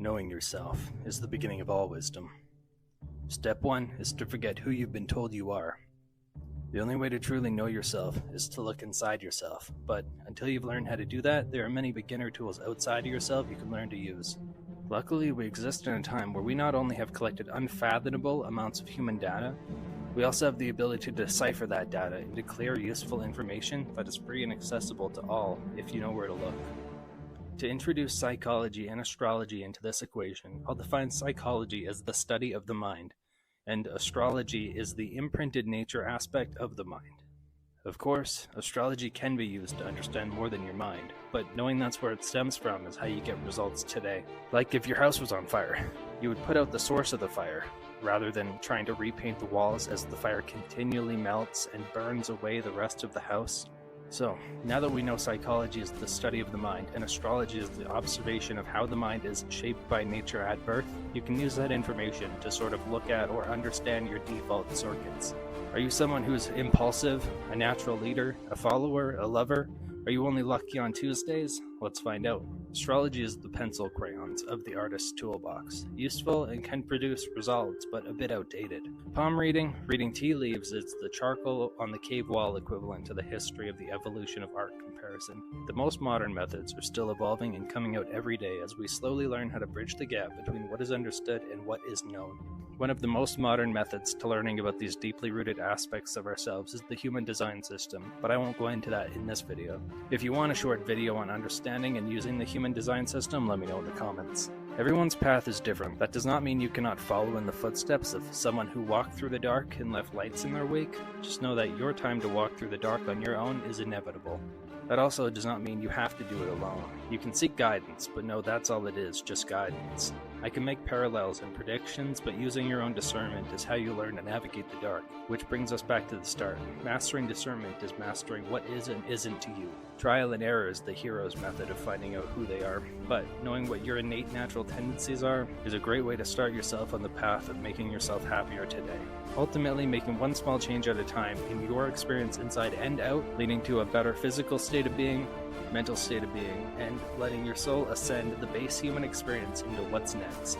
Knowing yourself is the beginning of all wisdom. Step 1 is to forget who you've been told you are. The only way to truly know yourself is to look inside yourself, but until you've learned how to do that, there are many beginner tools outside of yourself you can learn to use. Luckily, we exist in a time where we not only have collected unfathomable amounts of human data, we also have the ability to decipher that data into clear, useful information that is free and accessible to all if you know where to look. To introduce psychology and astrology into this equation, I'll define psychology as the study of the mind, and astrology is the imprinted nature aspect of the mind. Of course, astrology can be used to understand more than your mind, but knowing that's where it stems from is how you get results today. Like if your house was on fire, you would put out the source of the fire, rather than trying to repaint the walls as the fire continually melts and burns away the rest of the house. So, now that we know psychology is the study of the mind and astrology is the observation of how the mind is shaped by nature at birth, you can use that information to sort of look at or understand your default circuits. Are you someone who's impulsive, a natural leader, a follower, a lover? Are you only lucky on Tuesdays? Let's find out. Astrology is the pencil crayons of the artist's toolbox. Useful and can produce results, but a bit outdated. Palm reading tea leaves is the charcoal on the cave wall equivalent to the history of the evolution of art comparison. The most modern methods are still evolving and coming out every day as we slowly learn how to bridge the gap between what is understood and what is known. One of the most modern methods to learning about these deeply rooted aspects of ourselves is the human design system, but I won't go into that in this video. If you want a short video on understanding and using the human design system, let me know in the comments. Everyone's path is different. That does not mean you cannot follow in the footsteps of someone who walked through the dark and left lights in their wake. Just know that your time to walk through the dark on your own is inevitable. That also does not mean you have to do it alone. You can seek guidance, but no, that's all it is, just guidance. I can make parallels and predictions, but using your own discernment is how you learn to navigate the dark, which brings us back to the start. Mastering discernment is mastering what is and isn't to you. Trial and error is the hero's method of finding out who they are, but knowing what your innate natural tendencies are is a great way to start yourself on the path of making yourself happier today. Ultimately, making one small change at a time in your experience inside and out, leading to a better physical state of being, mental state of being, and letting your soul ascend the base human experience into what's next.